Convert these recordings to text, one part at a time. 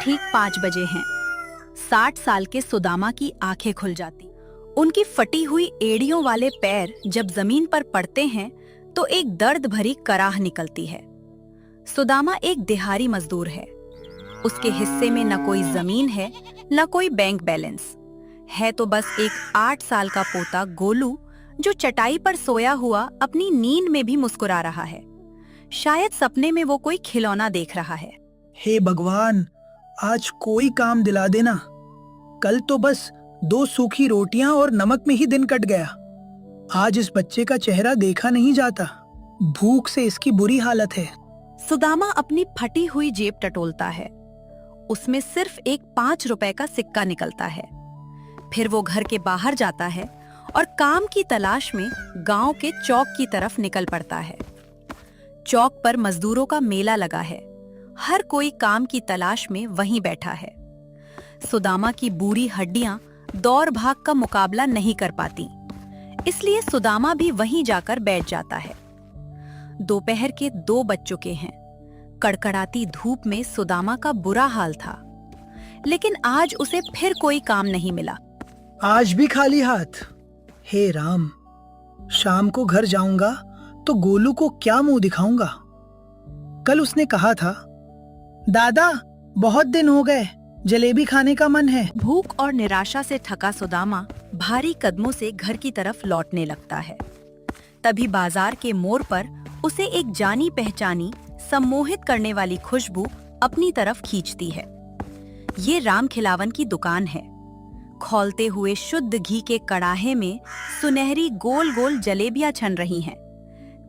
ठीक 5 बजे हैं। 60 साल के सुदामा की आंखें खुल जाती। उनकी फटी हुई एड़ियों वाले पैर जब जमीन पर पड़ते हैं तो एक दर्द भरी कराह निकलती है। सुदामा एक दिहाड़ी मजदूर है। उसके हिस्से में न कोई जमीन है, न कोई बैंक बैलेंस है, तो बस एक 8 साल का पोता गोलू जो चटाई पर सोया हुआ अपनी नींद में भी मुस्कुरा रहा है। शायद सपने में वो कोई खिलौना देख रहा है। हे भगवान, आज कोई काम दिला देना। कल तो बस 2 सूखी रोटियां और नमक में ही दिन कट गया। आज इस बच्चे का चेहरा देखा नहीं जाता। भूख से इसकी बुरी हालत है। सुदामा अपनी फटी हुई जेब टटोलता है। उसमें सिर्फ एक 5 रुपए का सिक्का निकलता है। फिर वो घर के बाहर जाता है और काम की तलाश में गांव के चौक की तरफ निकल पड़ता है। चौक पर मजदूरों का मेला लगा है। हर कोई काम की तलाश में वहीं बैठा है। सुदामा की बूढ़ी हड्डियां दौड़ भाग का मुकाबला नहीं कर पाती, इसलिए सुदामा भी वहीं जाकर बैठ जाता है। दोपहर के 2 बज चुके हैं। कड़कड़ाती धूप में सुदामा का बुरा हाल था, लेकिन आज उसे फिर कोई काम नहीं मिला। आज भी खाली हाथ। हे राम, शाम को घर जाऊंगा तो गोलू को क्या मुंह दिखाऊंगा। कल उसने कहा था, दादा बहुत दिन हो गए, जलेबी खाने का मन है। भूख और निराशा से थका सुदामा भारी कदमों से घर की तरफ लौटने लगता है। तभी बाजार के मोड़ पर उसे एक जानी पहचानी सम्मोहित करने वाली खुशबू अपनी तरफ खींचती है। ये राम खिलावन की दुकान है। खौलते हुए शुद्ध घी के कड़ाहे में सुनहरी गोल गोल जलेबियां छन रही हैं।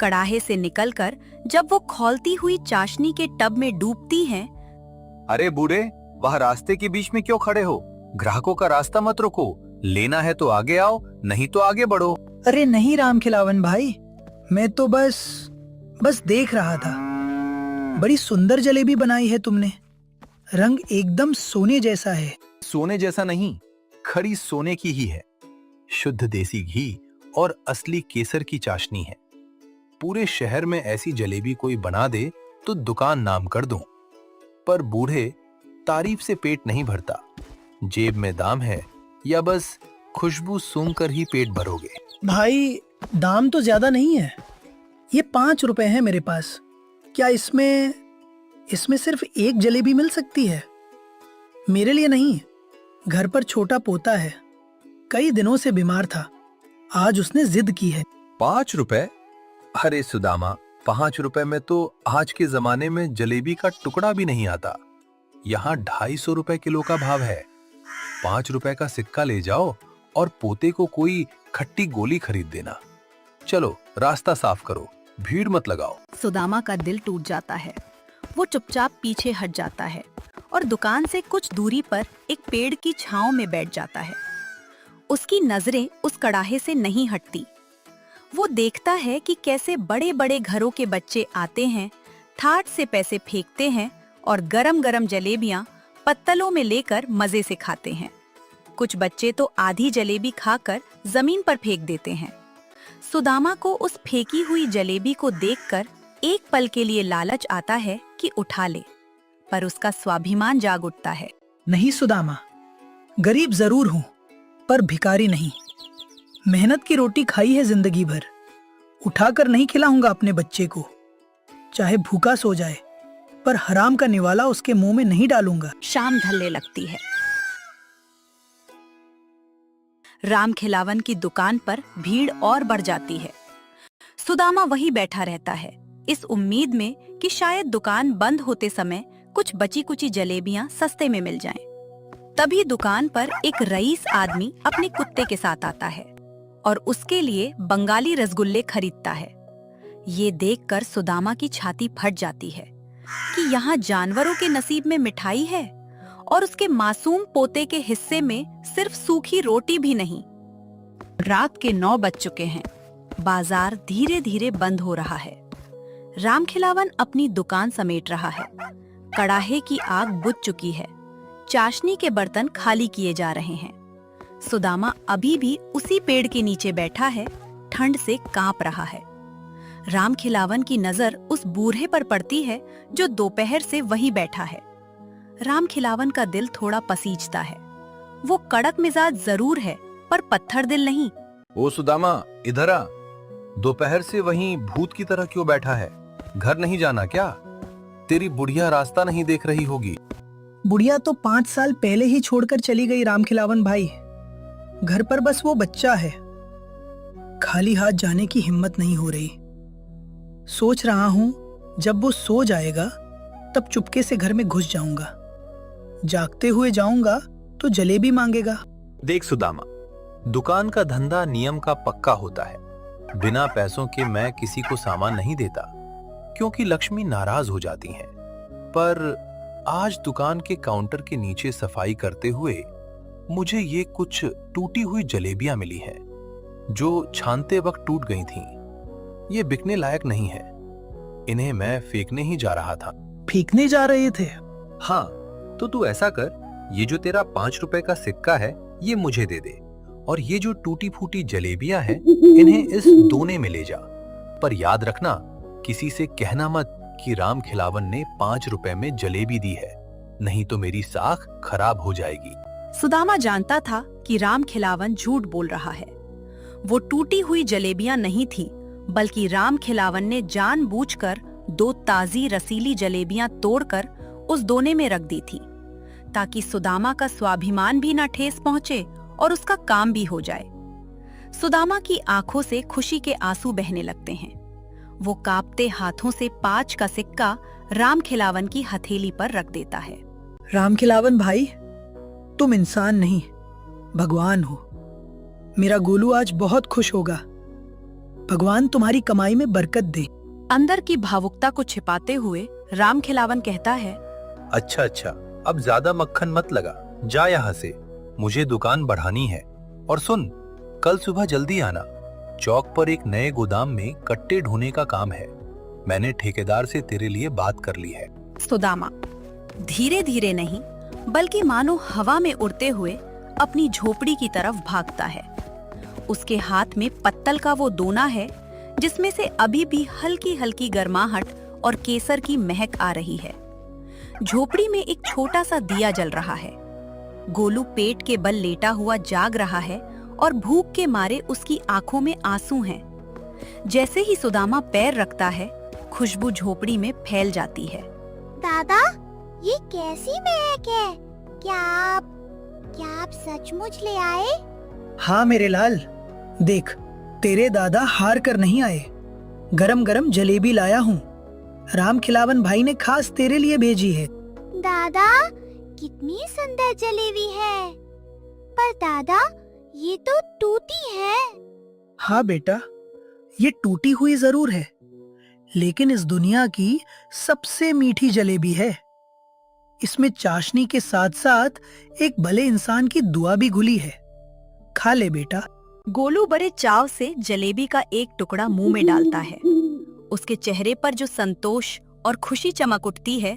कड़ाहे से निकलकर जब वो खौलती हुई चाशनी के टब में डूबती हैं। अरे बूढ़े, वह रास्ते के बीच में क्यों खड़े हो? ग्राहकों का रास्ता मत रोको। लेना है तो आगे आओ, नहीं तो आगे बढ़ो। अरे नहीं राम खिलावन भाई, मैं तो बस देख रहा था। बड़ी सुंदर जलेबी बनाई है तुमने। रंग एकदम सोने जैसा है। सोने जैसा नहीं, खड़ी सोने की ही है। शुद्ध देसी घी और असली केसर की चाशनी है। पूरे शहर में ऐसी जलेबी कोई बना दे तो दुकान नाम कर दूं। पर बूढ़े, तारीफ से पेट नहीं भरता। जेब में दाम है या बस खुशबू सूंघकर ही पेट भरोगे? भाई, दाम तो ज्यादा नहीं है। ये 5 रुपए है मेरे पास। क्या इसमें सिर्फ एक जलेबी मिल सकती है? मेरे लिए नहीं, घर पर छोटा पोता है। कई दिनों से बीमार था। आज उसने जिद की है। 5 रुपए? अरे सुदामा, 5 रुपए में तो आज के जमाने में जलेबी का टुकड़ा भी नहीं आता। यहाँ 250 रुपए किलो का भाव है। 5 रुपए का सिक्का ले जाओ और पोते को कोई खट्टी गोली खरीद देना। चलो रास्ता साफ करो, भीड़ मत लगाओ। सुदामा का दिल टूट जाता है। वो चुपचाप पीछे हट जाता है और दुकान से कुछ दूरी पर एक पेड़ की छांव में बैठ जाता है। उसकी नजरें उस कड़ाहे से नहीं हटती। वो देखता है कि कैसे बड़े बड़े घरों के बच्चे आते हैं, थाट से पैसे फेंकते हैं और गरम गरम जलेबियां पत्तलों में लेकर मजे से खाते हैं। कुछ बच्चे तो आधी जलेबी खाकर जमीन पर फेंक देते हैं। सुदामा को उस फेंकी हुई जलेबी को देखकर एक पल के लिए लालच आता है कि उठा ले, पर उसका स्वाभिमान जाग उठता है। नहीं सुदामा, गरीब जरूर हूँ पर भिखारी नहीं। मेहनत की रोटी खाई है जिंदगी भर। उठाकर नहीं खिलाऊंगा अपने बच्चे को, चाहे भूखा सो जाए, पर हराम का निवाला उसके मुंह में नहीं डालूंगा। शाम ढलने लगती है। राम खिलावन की दुकान पर भीड़ और बढ़ जाती है। सुदामा वहीं बैठा रहता है, इस उम्मीद में कि शायद दुकान बंद होते समय कुछ बची कुची जलेबियां सस्ते में मिल जाएं। तभी दुकान पर एक रईस आदमी अपने कुत्ते के साथ आता है और उसके लिए बंगाली रसगुल्ले खरीदता है। ये देखकर सुदामा की छाती फट जाती है कि यहाँ जानवरों के नसीब में मिठाई है और उसके मासूम पोते के हिस्से में सिर्फ सूखी रोटी भी नहीं। रात के 9 बज चुके हैं। बाजार धीरे धीरे बंद हो रहा है। राम खिलावन अपनी दुकान समेट रहा है। कड़ाहे की आग बुझ चुकी है। चाशनी के बर्तन खाली किए जा रहे हैं। सुदामा अभी भी उसी पेड़ के नीचे बैठा है, ठंड से कांप रहा है। राम खिलावन की नजर उस बूढ़े पर पड़ती है जो दोपहर से वहीं बैठा है। राम खिलावन का दिल थोड़ा पसीजता है। वो कड़क मिजाज जरूर है, पर पत्थर दिल नहीं। ओ सुदामा, इधर आ। दोपहर से वहीं भूत की तरह क्यों बैठा है? घर नहीं जाना क्या? तेरी बुढ़िया रास्ता नहीं देख रही होगी। बुढ़िया तो 5 साल पहले ही छोड़कर चली गई राम खिलावन भाई। घर पर बस वो बच्चा है। खाली हाथ जाने की हिम्मत नहीं हो रही। सोच रहा हूं जब वो सो जाएगा तब चुपके से घर में घुस जाऊंगा। जागते हुए जाऊंगा तो जलेबी मांगेगा। देख सुदामा, दुकान का धंधा नियम का पक्का होता है। बिना पैसों के मैं किसी को सामान नहीं देता, क्योंकि लक्ष्मी नाराज हो जाती हैं। पर आज दुकान के काउंटर के नीचे सफाई करते हुए मुझे ये कुछ टूटी हुई जलेबियां मिली हैं, जो छानते वक्त टूट गई थीं। ये बिकने लायक नहीं है। इन्हें मैं फेंकने ही जा रहा था। फेंकने जा रहे थे? हाँ, तो तू ऐसा कर, ये जो तेरा 5 रुपए का सिक्का है ये मुझे दे दे, और ये जो टूटी फूटी जलेबियां हैं इन्हें इस दोने में ले जा। पर याद रखना, किसी से कहना मत कि राम खिलावन ने 5 रुपए में जलेबी दी है, नहीं तो मेरी साख खराब हो जाएगी। सुदामा जानता था कि राम खिलावन झूठ बोल रहा है। वो टूटी हुई जलेबियां नहीं थी, बल्कि राम खिलावन ने जानबूझकर 2 ताजी रसीली जलेबियां तोड़कर उस दोने में रख दी थी, ताकि सुदामा का स्वाभिमान भी न ठेस पहुंचे और उसका काम भी हो जाए। सुदामा की आंखों से खुशी के आंसू बहने लगते हैं। वो कांपते हाथों से 5 का सिक्का राम खिलावन की हथेली पर रख देता है। राम खिलावन भाई, तुम इंसान नहीं, भगवान हो। मेरा गोलू आज बहुत खुश होगा। भगवान तुम्हारी कमाई में बरकत दे। अंदर की भावुकता को छिपाते हुए राम खिलावन कहता है, अच्छा अच्छा, अब ज्यादा मक्खन मत लगा, जा यहाँ से। मुझे दुकान बढ़ानी है। और सुन, कल सुबह जल्दी आना। चौक पर एक नए गोदाम में कट्टे ढोने का काम है। मैंने ठेकेदार से तेरे लिए बात कर ली है। सुदामा धीरे धीरे नहीं, बल्कि मानो हवा में उड़ते हुए अपनी झोपड़ी की तरफ भागता है। उसके हाथ में पत्तल का वो दोना है जिसमें से अभी भी हल्की हल्की गर्माहट और केसर की महक आ रही है। झोपड़ी में एक छोटा सा दिया जल रहा है। गोलू पेट के बल लेटा हुआ जाग रहा है और भूख के मारे उसकी आंखों में आंसू हैं। जैसे ही सुदामा पैर रखता है, खुशबू झोपड़ी में फैल जाती है। दादा, ये कैसी महक है? क्या आप सचमुच ले आए? हाँ मेरे लाल, देख, तेरे दादा हार कर नहीं आए। गरम गरम जलेबी लाया हूँ। राम खिलावन भाई ने खास तेरे लिए भेजी है। दादा, कितनी सुंदर जलेबी है। पर दादा, ये तो टूटी है। हाँ बेटा, ये टूटी हुई जरूर है, लेकिन इस दुनिया की सबसे मीठी जलेबी है। इसमें चाशनी के साथ साथ एक भले इंसान की दुआ भी घुली है। खा ले बेटा। गोलू बड़े चाव से जलेबी का एक टुकड़ा मुंह में डालता है। उसके चेहरे पर जो संतोष और खुशी चमक उठती है,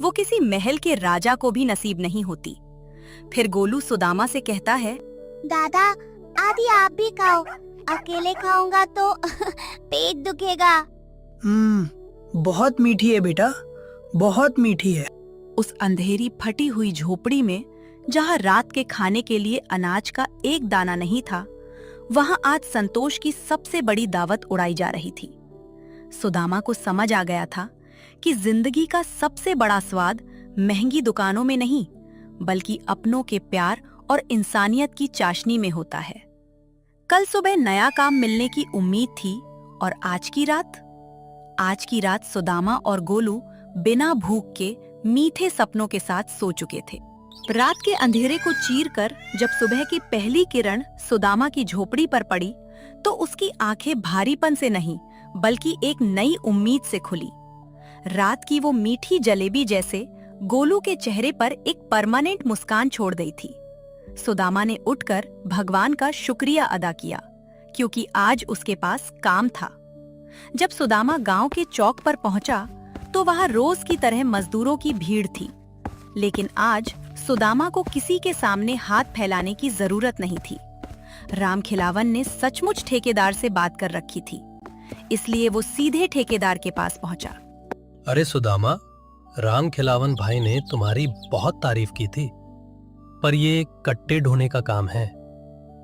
वो किसी महल के राजा को भी नसीब नहीं होती। फिर गोलू सुदामा से कहता है, दादा, आधी आप भी खाओ। अकेले खाऊंगा तो पेट दुखेगा। बहुत मीठी है बेटा, बहुत मीठी है। उस अंधेरी फटी हुई झोपड़ी में, जहाँ रात के खाने के लिए अनाज का एक दाना नहीं था, वहाँ आज संतोष की सबसे बड़ी दावत उड़ाई जा रही थी। सुदामा को समझ आ गया था कि जिंदगी का सबसे बड़ा स्वाद महंगी दुकानों में नहीं, बल्कि अपनों के प्यार और इंसानियत की चाशनी में होता है। कल सुबह नया काम मिलने की उम्मीद थी, और आज की रात सुदामा और गोलू बिना भूख के मीठे सपनों के साथ सो चुके थे। रात के अंधेरे को चीरकर जब सुबह की पहली किरण सुदामा की झोपड़ी पर पड़ी, तो उसकी आंखें भारीपन से नहीं, बल्कि एक नई उम्मीद से खुली। रात की वो मीठी जलेबी जैसे गोलू के चेहरे पर एक परमानेंट मुस्कान छोड़ गई थी। सुदामा ने उठकर भगवान का शुक्रिया अदा किया, क्योंकि आज उसके पास काम था। जब सुदामा गांव के चौक पर पहुंचा, तो वहां रोज की तरह मजदूरों की भीड़ थी। लेकिन आज सुदामा को किसी के सामने हाथ फैलाने की जरूरत नहीं थी। राम खिलावन ने सचमुच ठेकेदार से बात कर रखी थी, इसलिए वो सीधे ठेकेदार के पास पहुंचा। अरे सुदामा, राम खिलावन भाई ने तुम्हारी बहुत तारीफ की थी, पर ये कट्टे ढोने का काम है।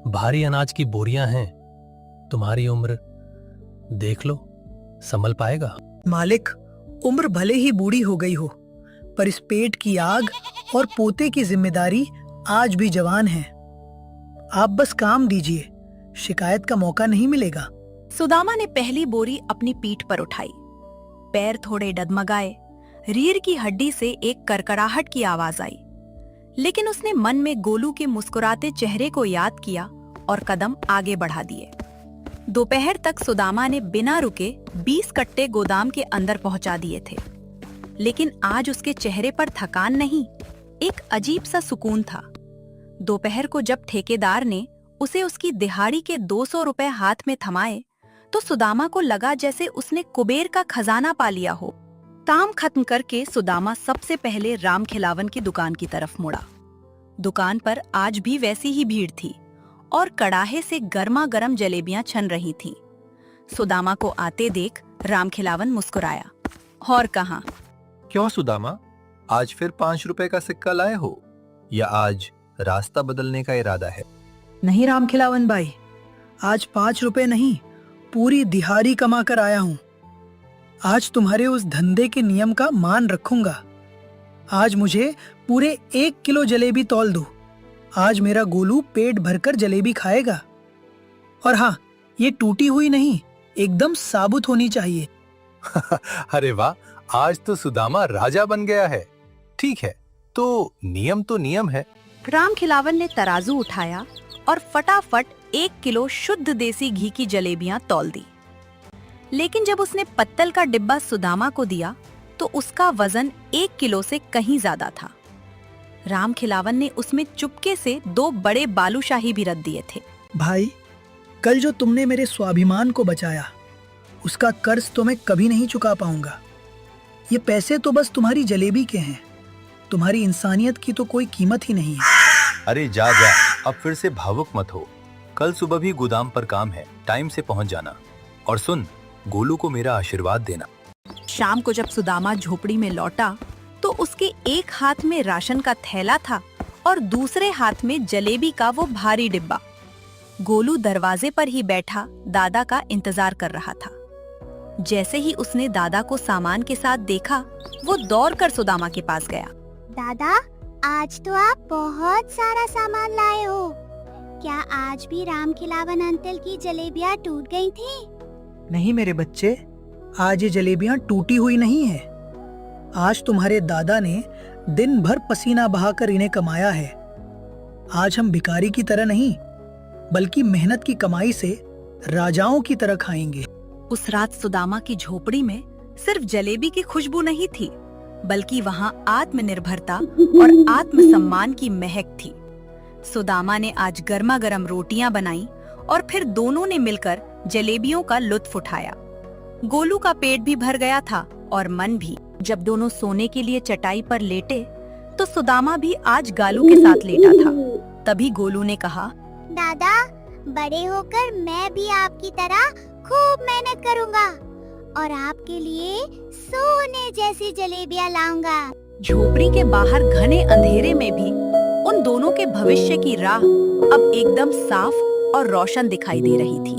भारी अनाज की बोरियां हैं। तुम्हारी उम्र देख लो, संभल पाएगा? मालिक, उम्र भले ही बूढ़ी हो गई हो, पर इस पेट की आग और पोते की जिम्मेदारी आज भी जवान है। आप बस काम दीजिए, शिकायत का मौका नहीं मिलेगा। सुदामा ने पहली बोरी अपनी पीठ पर उठाई। पैर थोड़े डगमगाए, रीढ़ की हड्डी से एक करकराहट की आवाज आई, लेकिन उसने मन में गोलू के मुस्कुराते चेहरे को याद किया और कदम आगे बढ़ा दिए। दोपहर तक सुदामा ने बिना रुके 20 कट्टे गोदाम के अंदर पहुंचा दिए थे, लेकिन आज उसके चेहरे पर थकान नहीं, एक अजीब सा सुकून था। दोपहर को जब ठेकेदार ने उसे उसकी दिहाड़ी के 200 रुपए हाथ में थमाए, तो सुदामा को लगा जैसे उसने कुबेर का खजाना पा लिया हो। काम खत्म करके सुदामा सबसे पहले राम खिलावन की दुकान की तरफ मुड़ा। दुकान पर आज भी वैसी ही भीड़ थी और कड़ाहे से गर्मा गर्म जलेबियां छन रही थीं। सुदामा को आते देख राम खिलावन मुस्कुराया। और कहा, क्यों सुदामा, आज फिर 5 रुपए का सिक्का लाए हो या आज रास्ता बदलने का इरादा है? नहीं राम खिलावन भाई, आज 5 रुपए नहीं, पूरी दिहाड़ी कमा कर आया हूँ। आज तुम्हारे उस धंधे के नियम का मान रखूंगा। आज मुझे पूरे 1 किलो जलेबी तौल दो। आज मेरा गोलू पेट भरकर जलेबी खाएगा। और हाँ, ये टूटी हुई नहीं, एकदम साबुत होनी चाहिए। अरे वाह, आज तो सुदामा राजा बन गया है। ठीक है, तो नियम है। राम खिलावन ने तराजू उठाया और फटाफट 1 किलो शुद्ध देसी घी की जलेबियां तौल दी। लेकिन जब उसने पत्तल का डिब्बा सुदामा को दिया, तो उसका वजन 1 किलो से कहीं ज्यादा था। राम खिलावन ने उसमें चुपके से 2 बड़े बालूशाही भी रख दिए थे। भाई, कल जो तुमने मेरे स्वाभिमान को बचाया, उसका कर्ज तो मैं कभी नहीं चुका पाऊंगा। ये पैसे तो बस तुम्हारी जलेबी के हैं, तुम्हारी इंसानियत की तो कोई कीमत ही नहीं है। अरे जा, अब फिर से भावुक मत हो। कल सुबह भी गोदाम पर काम है, टाइम से पहुंच जाना। और सुन, गोलू को मेरा आशीर्वाद देना। शाम को जब सुदामा झोपड़ी में लौटा, तो उसके एक हाथ में राशन का थैला था और दूसरे हाथ में जलेबी का वो भारी डिब्बा। गोलू दरवाजे पर ही बैठा दादा का इंतजार कर रहा था। जैसे ही उसने दादा को सामान के साथ देखा, वो दौड़कर सुदामा के पास गया। दादा, आज तो आप बहुत सारा सामान लाए हो। क्या आज भी राम खिलावन अंकल की जलेबियां टूट गई थी? नहीं मेरे बच्चे, आज ये जलेबियां टूटी हुई नहीं है। आज तुम्हारे दादा ने दिन भर पसीना बहाकर इन्हें कमाया है। आज हम भिखारी की तरह नहीं, बल्कि मेहनत की कमाई से राजाओं की तरह खाएंगे। उस रात सुदामा की झोपड़ी में सिर्फ जलेबी की खुशबू नहीं थी, बल्कि वहाँ आत्मनिर्भरता और आत्मसम्मान की महक थी। सुदामा ने आज गर्मा गर्म रोटियां बनाई और फिर दोनों ने मिलकर जलेबियों का लुत्फ उठाया। गोलू का पेट भी भर गया था और मन भी। जब दोनों सोने के लिए चटाई पर लेटे, तो सुदामा भी आज गालू के साथ लेटा था। तभी गोलू ने कहा, दादा, बड़े होकर मैं भी आपकी तरह खूब मेहनत करूंगा और आपके लिए सोने जैसी जलेबियां लाऊंगा। झोपड़ी के बाहर घने अंधेरे में भी उन दोनों के भविष्य की राह अब एकदम साफ और रोशन दिखाई दे रही थी।